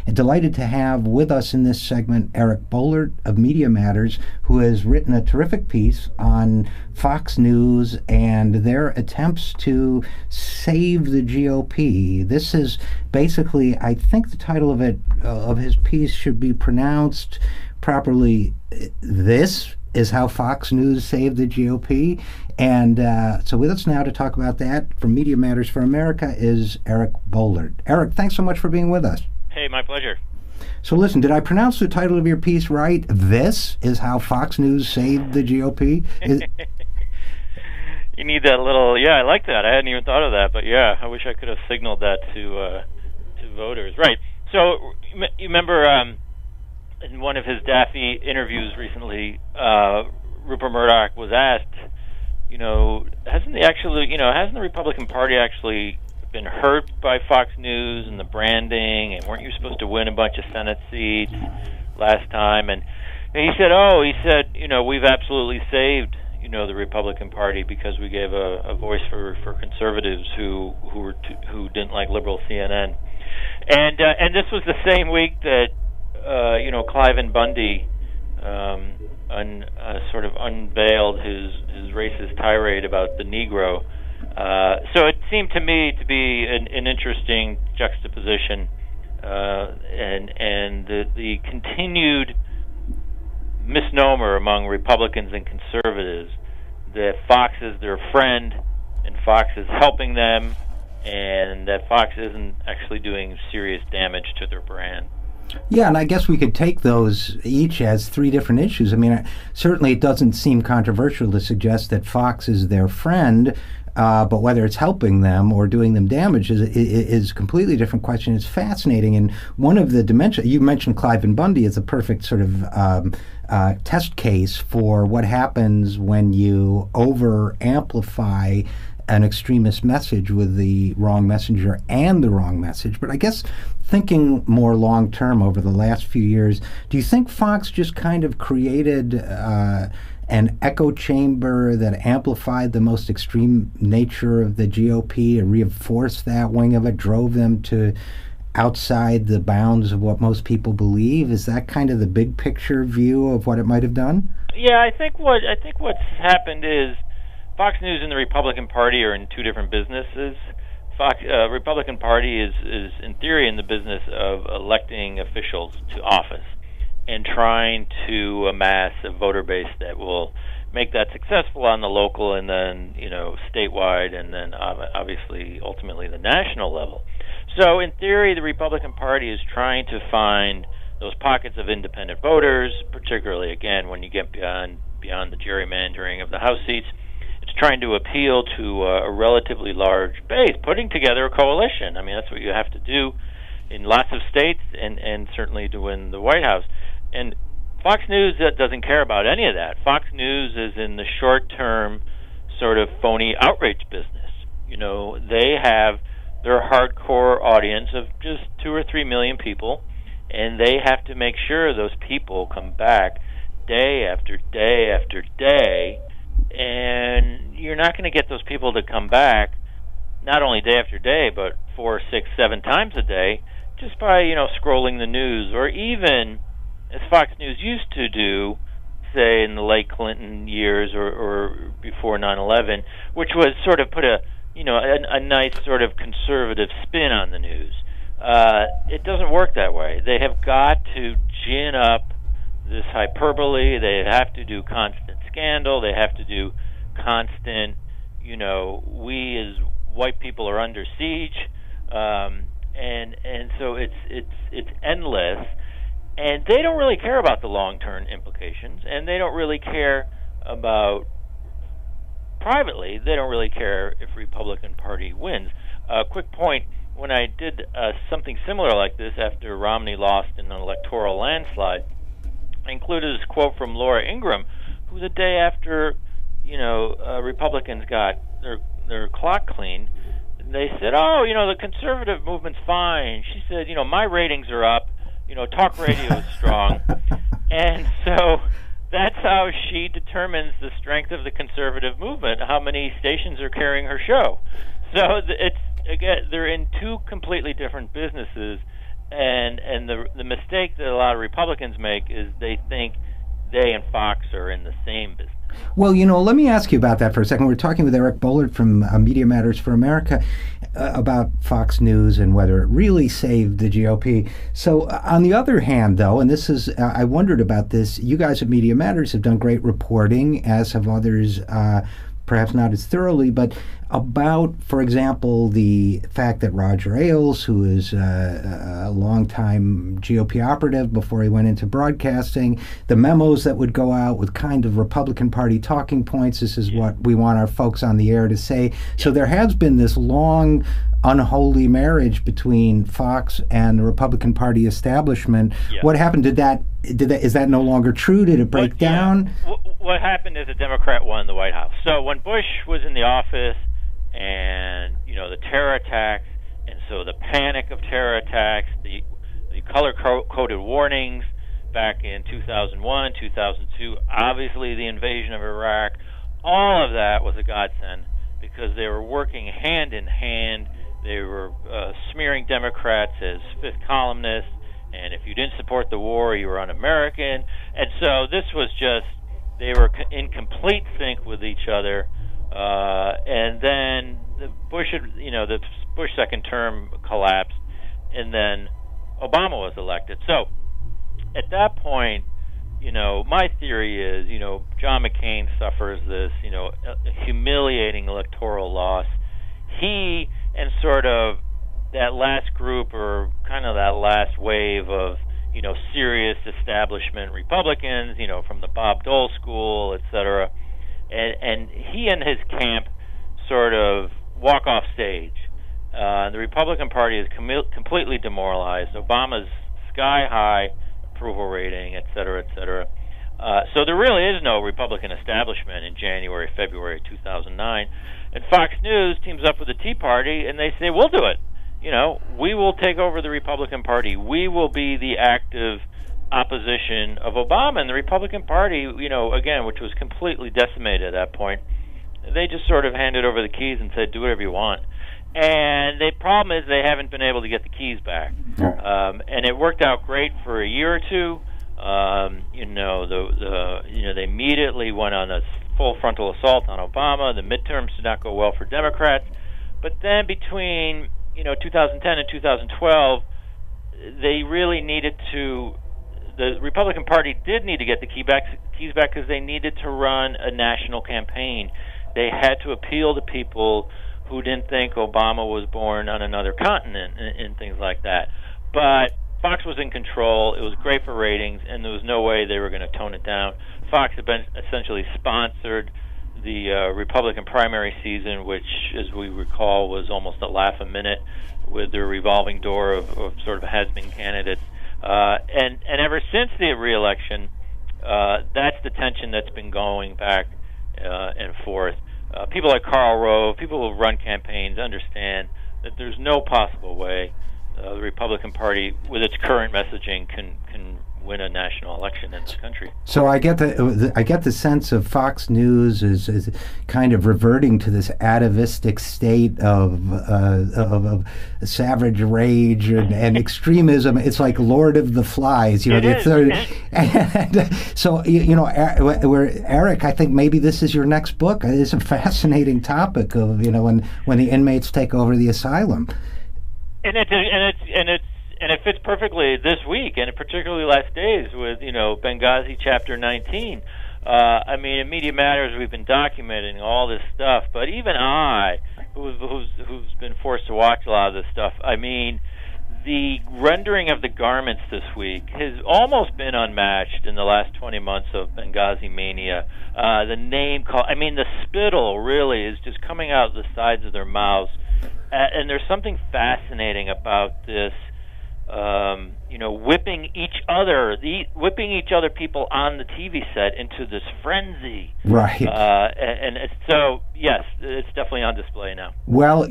And delighted to have with us in this segment Eric Boehlert of Media Matters, who has written a terrific piece on Fox News and their attempts to save the GOP. This is basically, I think the title of it, of his piece should be pronounced properly, "This is how Fox News saved the GOP." And so with us now to talk about that from Media Matters for America is Eric Boehlert. Eric, thanks so much for being with us. Hey, my pleasure. So listen, did I pronounce the title of your piece right? This is how Fox News saved the GOP? You need that little, I like that. I hadn't even thought of that, but I wish I could have signaled that to voters. Right. So you remember in one of his daffy interviews recently, Rupert Murdoch was asked, hasn't the Republican Party actually been hurt by Fox News and the branding, and weren't you supposed to win a bunch of Senate seats last time? And he said, we've absolutely saved, the Republican Party because we gave a voice for conservatives who didn't like liberal CNN. And this was the same week that Cliven Bundy sort of unveiled his racist tirade about the Negro. So it seemed to me to be an interesting juxtaposition, and the continued misnomer among Republicans and conservatives that Fox is their friend and Fox is helping them, and that Fox isn't actually doing serious damage to their brand. Yeah, and I guess we could take those each as three different issues. I mean, certainly it doesn't seem controversial to suggest that Fox is their friend, but whether it's helping them or doing them damage is a completely different question. It's fascinating, and one of the dimensions, you mentioned Cliven Bundy as a perfect sort of test case for what happens when you over-amplify an extremist message with the wrong messenger and the wrong message. But I guess thinking more long-term over the last few years, do you think Fox just kind of created an echo chamber that amplified the most extreme nature of the GOP and reinforced that wing of it, drove them to outside the bounds of what most people believe? Is that kind of the big picture view of what it might have done? Yeah, I think what's happened is Fox News and the Republican Party are in two different businesses. Republican Party is in theory in the business of electing officials to office and trying to amass a voter base that will make that successful on the local and then statewide and then obviously ultimately the national level. So in theory, the Republican Party is trying to find those pockets of independent voters, particularly again when you get beyond the gerrymandering of the House seats. It's trying to appeal to a relatively large base, putting together a coalition. I mean, that's what you have to do in lots of states and certainly to win the White House. And Fox News doesn't care about any of that. Fox News is in the short-term sort of phony outrage business. They have their hardcore audience of just 2 or 3 million people, and they have to make sure those people come back day after day after day. And you're not going to get those people to come back not only day after day, but 4, 6, 7 times a day just by, scrolling the news, or even, as Fox News used to do, say in the late Clinton years or before 9/11, which was sort of put a nice sort of conservative spin on the news. It doesn't work that way. They have got to gin up this hyperbole. They have to do constant scandal. They have to do constant, we as white people are under siege, and so it's endless. And they don't really care about the long-term implications, and they don't really care about privately. They don't really care if Republican Party wins. Quick point: when I did something similar like this after Romney lost in an electoral landslide, I included this quote from Laura Ingraham, who the day after, Republicans got their clock clean, they said, the conservative movement's fine. She said, my ratings are up, talk radio is strong. And so that's how she determines the strength of the conservative movement, how many stations are carrying her show. So it's, again, they're in two completely different businesses, And the mistake that a lot of Republicans make is they think they and Fox are in the same business. Well, let me ask you about that for a second. We're talking with Eric Boehlert from Media Matters for America about Fox News and whether it really saved the GOP. So on the other hand, though, and this is, I wondered about this, you guys at Media Matters have done great reporting, as have others, perhaps not as thoroughly, but about, for example, the fact that Roger Ailes, who is a longtime GOP operative before he went into broadcasting, the memos that would go out with kind of Republican Party talking points, this is what we want our folks on the air to say. So there has been this long, unholy marriage between Fox and the Republican Party establishment. Yeah. What happened? Is that no longer true? Did it break down? What happened is a Democrat won the White House. So when Bush was in the office, and the terror attacks, and so the panic of terror attacks, the color-coded warnings back in 2001, 2002, obviously the invasion of Iraq, all of that was a godsend because they were working hand in hand. They were smearing Democrats as fifth columnists, and if you didn't support the war, you were un-American. And so this was just, they were in complete sync with each other. And then the Bush second term collapsed, and then Obama was elected. So at that point, my theory is, John McCain suffers this, humiliating electoral loss. He and sort of that last group, or kind of that last wave of, serious establishment Republicans, from the Bob Dole school, et cetera, and he and his camp sort of walk off stage. The Republican Party is completely demoralized. Obama's sky-high approval rating, et cetera, et cetera. So there really is no Republican establishment in January, February 2009. And Fox News teams up with the Tea Party, and they say, we'll do it. We will take over the Republican Party. We will be the active opposition of Obama. And the Republican Party, again, which was completely decimated at that point, they just sort of handed over the keys and said, do whatever you want. And the problem is they haven't been able to get the keys back. And it worked out great for a year or two. They immediately went on a full frontal assault on Obama. The midterms did not go well for Democrats. But then between 2010 and 2012, they really needed to. The Republican Party did need to get the keys back because they needed to run a national campaign. They had to appeal to people who didn't think Obama was born on another continent and things like that. But Fox was in control. It was great for ratings, and there was no way they were going to tone it down. Fox had been essentially sponsored the Republican primary season, which, as we recall, was almost a laugh a minute with their revolving door of sort of has-been candidates. And ever since the re-election, that's the tension that's been going back and forth. People like Karl Rove, people who run campaigns, understand that there's no possible way the Republican Party, with its current messaging, can win a national election in this country. So I get the sense of Fox News is kind of reverting to this atavistic state of savage rage and extremism. It's like Lord of the Flies, It is. And so Eric, I think maybe this is your next book. It's a fascinating topic of when the inmates take over the asylum. And it fits perfectly this week, and particularly last days with Benghazi Chapter 19. In Media Matters, we've been documenting all this stuff, but even I, who's been forced to watch a lot of this stuff, the rendering of the garments this week has almost been unmatched in the last 20 months of Benghazi mania. The name call, the spittle really is just coming out the sides of their mouths. And there's something fascinating about this, whipping each other people on the TV set into this frenzy. Right. So, yes, it's definitely on display now. Well,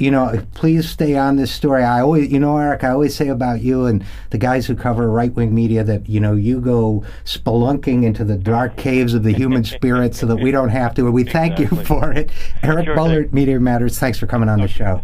please stay on this story. I always, Eric, I always say about you and the guys who cover right-wing media that, you go spelunking into the dark caves of the human spirit so that we don't have to, and we thank you for it. Eric Boehlert, Media Matters, thanks for coming on the show.